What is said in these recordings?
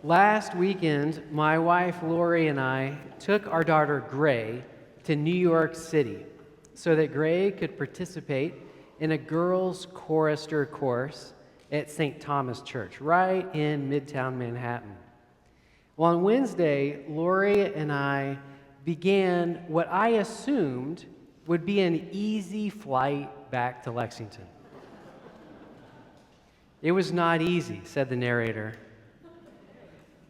Last weekend, my wife Lori and I took our daughter Gray to New York City so that Gray could participate in a girls' chorister course at St. Thomas Church, right in Midtown Manhattan. Well, on Wednesday, Lori and I began what I assumed would be an easy flight back to Lexington. It was not easy, said the narrator.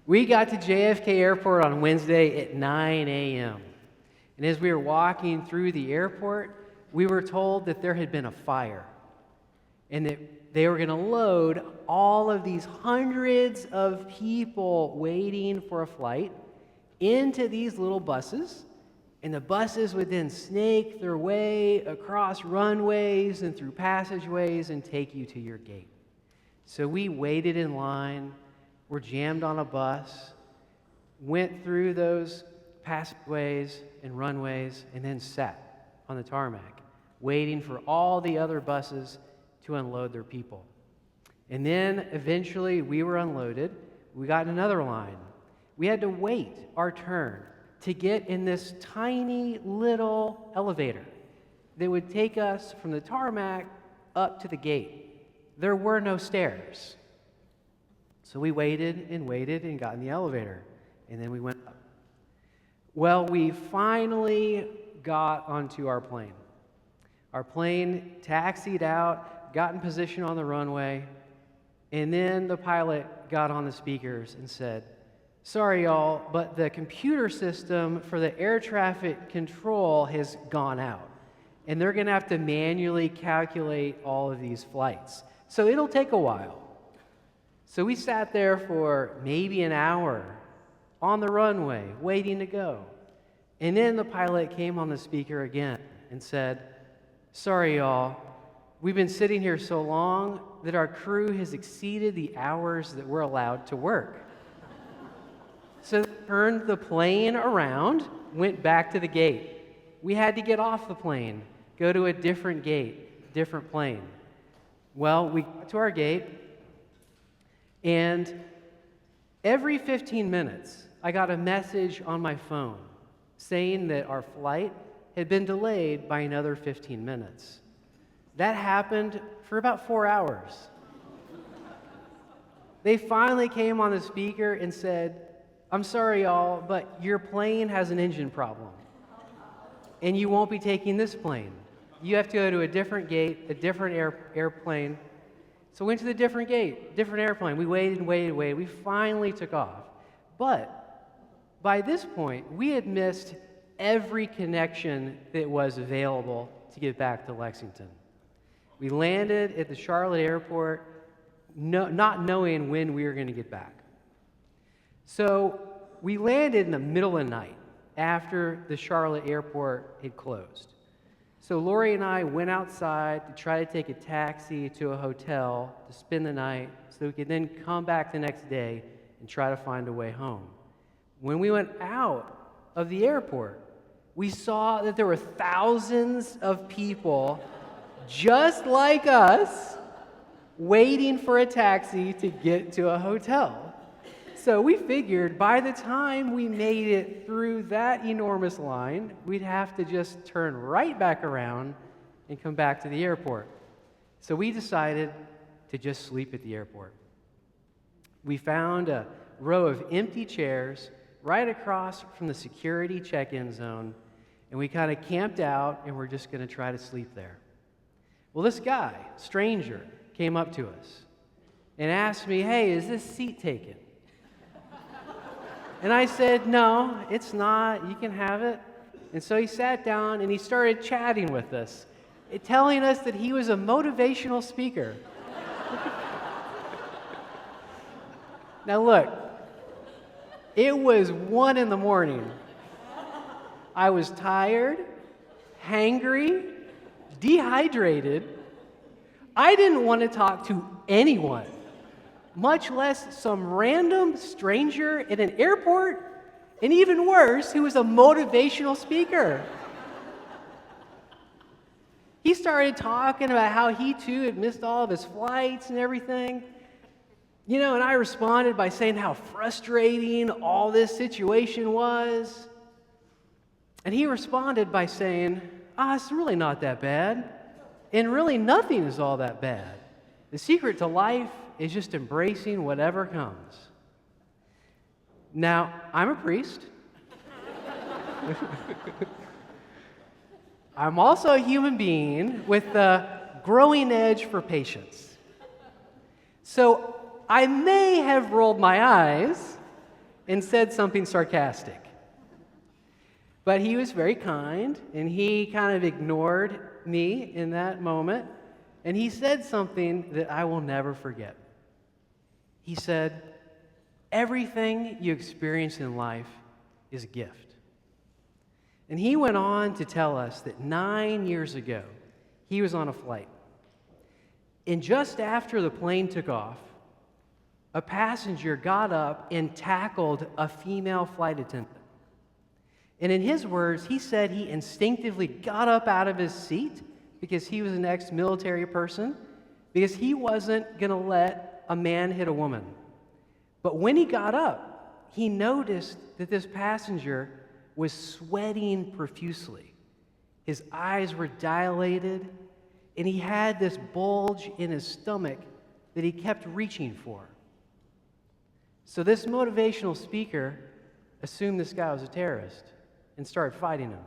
We got to JFK Airport on Wednesday at 9 a.m. And as we were walking through the airport, we were told that there had been a fire and that they were going to load all of these hundreds of people waiting for a flight into these little buses, and the buses would then snake their way across runways and through passageways and take you to your gate. So we waited in line, were jammed on a bus, went through those passageways and runways, and then sat on the tarmac, waiting for all the other buses to unload their people. And then eventually we were unloaded. We got in another line. We had to wait our turn to get in this tiny little elevator that would take us from the tarmac up to the gate. There were no stairs. So we waited and got in the elevator, and then we went up. Well, we finally got onto our plane. Our plane taxied out, got in position on the runway, and then the pilot got on the speakers and said, "Sorry, y'all, but the computer system for the air traffic control has gone out, and they're going to have to manually calculate all of these flights. So it'll take a while." So we sat there for maybe an hour on the runway, waiting to go. And then the pilot came on the speaker again and said, "Sorry, y'all, we've been sitting here so long that our crew has exceeded the hours that we're allowed to work." So they turned the plane around, went back to the gate. We had to get off the plane, go to a different gate, different plane. Well, we got to our gate, and every 15 minutes, I got a message on my phone saying that our flight had been delayed by another 15 minutes. That happened for about 4 hours. They finally came on the speaker and said, "I'm sorry, y'all, but your plane has an engine problem, and you won't be taking this plane. You have to go to a different gate, a different airplane." So we went to the different gate, different airplane. We waited. We finally took off. But by this point, we had missed every connection that was available to get back to Lexington. We landed at the Charlotte airport, not knowing when we were going to get back. So we landed in the middle of the night after the Charlotte airport had closed. So Lori and I went outside to try to take a taxi to a hotel to spend the night so we could then come back the next day and try to find a way home. When we went out of the airport, we saw that there were thousands of people just like us waiting for a taxi to get to a hotel. So we figured by the time we made it through that enormous line, we'd have to just turn right back around and come back to the airport. So we decided to just sleep at the airport. We found a row of empty chairs right across from the security check-in zone, and we kind of camped out, and we're just going to try to sleep there. Well, this guy, stranger, came up to us and asked me, "Hey, is this seat taken?" And I said, "No, it's not. You can have it." And so he sat down and he started chatting with us, telling us that he was a motivational speaker. Now look, it was 1 a.m. I was tired, hangry, dehydrated. I didn't want to talk to anyone, much less some random stranger at an airport, and even worse, who was a motivational speaker. He started talking about how he too had missed all of his flights and everything. And I responded by saying how frustrating all this situation was. And he responded by saying, it's really not that bad. And really nothing is all that bad. The secret to life is just embracing whatever comes. Now, I'm a priest. I'm also a human being with a growing edge for patience. So I may have rolled my eyes and said something sarcastic. But he was very kind, and he kind of ignored me in that moment, and he said something that I will never forget. He said, "Everything you experience in life is a gift." And he went on to tell us that 9 years ago, he was on a flight. And just after the plane took off, a passenger got up and tackled a female flight attendant. And in his words, he said he instinctively got up out of his seat because he was an ex-military person, because he wasn't going to let a man hit a woman. But when he got up, he noticed that this passenger was sweating profusely. His eyes were dilated, and he had this bulge in his stomach that he kept reaching for. So this motivational speaker assumed this guy was a terrorist and started fighting him.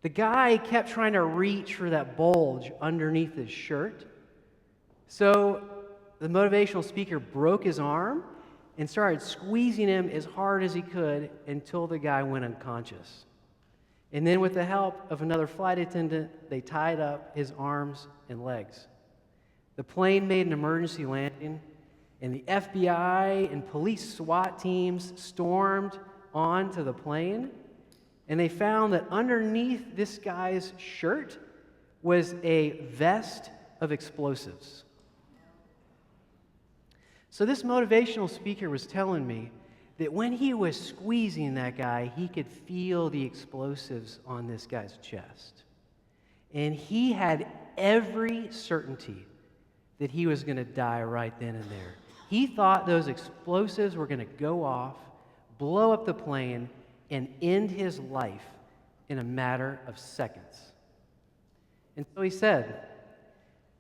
The guy kept trying to reach for that bulge underneath his shirt. So the motivational speaker broke his arm and started squeezing him as hard as he could until the guy went unconscious. And then with the help of another flight attendant, they tied up his arms and legs. The plane made an emergency landing, and the FBI and police SWAT teams stormed onto the plane, and they found that underneath this guy's shirt was a vest of explosives. So this motivational speaker was telling me that when he was squeezing that guy, he could feel the explosives on this guy's chest. And he had every certainty that he was going to die right then and there. He thought those explosives were going to go off, blow up the plane, and end his life in a matter of seconds. And so he said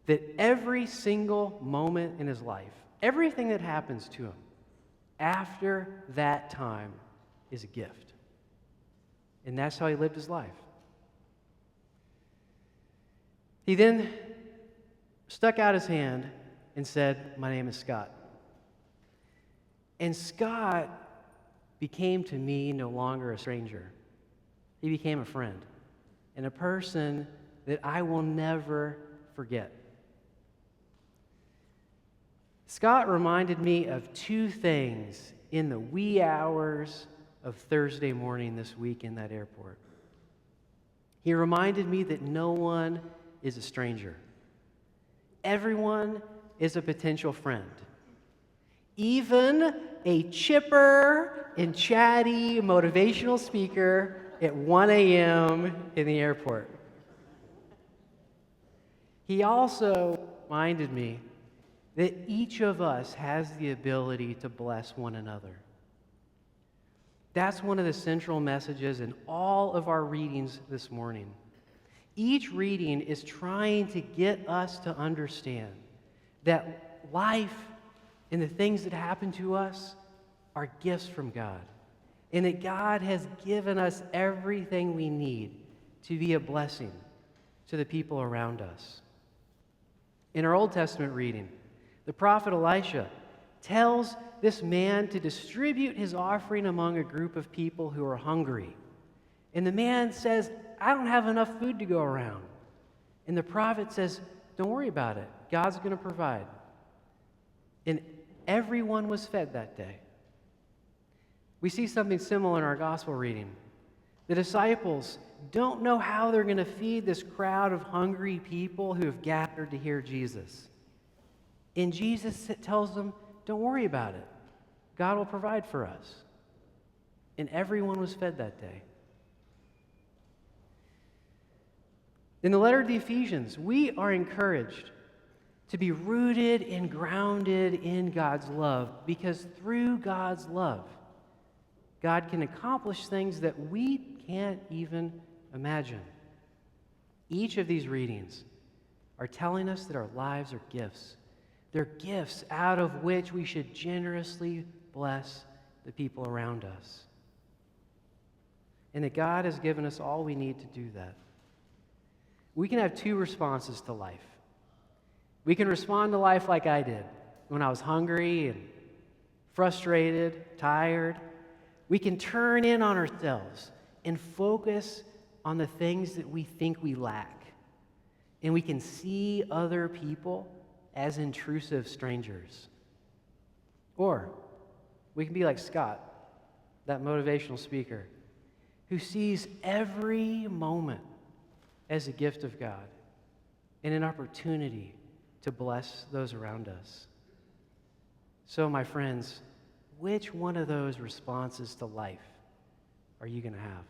that every single moment in his life, everything that happens to him after that time is a gift. And that's how he lived his life. He then stuck out his hand and said, "My name is Scott." And Scott became to me no longer a stranger. He became a friend and a person that I will never forget. Scott reminded me of two things in the wee hours of Thursday morning this week in that airport. He reminded me that no one is a stranger. Everyone is a potential friend. Even a chipper and chatty motivational speaker at 1 a.m. in the airport. He also reminded me that each of us has the ability to bless one another. That's one of the central messages in all of our readings this morning. Each reading is trying to get us to understand that life and the things that happen to us are gifts from God, and that God has given us everything we need to be a blessing to the people around us. In our Old Testament reading, the prophet Elisha tells this man to distribute his offering among a group of people who are hungry. And the man says, "I don't have enough food to go around." And the prophet says, "Don't worry about it. God's going to provide." And everyone was fed that day. We see something similar in our gospel reading. The disciples don't know how they're going to feed this crowd of hungry people who have gathered to hear Jesus. And Jesus tells them, "Don't worry about it. God will provide for us." And everyone was fed that day. In the letter to the Ephesians, we are encouraged to be rooted and grounded in God's love, because through God's love, God can accomplish things that we can't even imagine. Each of these readings are telling us that our lives are gifts. They're gifts out of which we should generously bless the people around us. And that God has given us all we need to do that. We can have two responses to life. We can respond to life like I did when I was hungry and frustrated, tired. We can turn in on ourselves and focus on the things that we think we lack. And we can see other people as intrusive strangers. Or we can be like Scott, that motivational speaker, who sees every moment as a gift of God and an opportunity to bless those around us. So, my friends, which one of those responses to life are you going to have?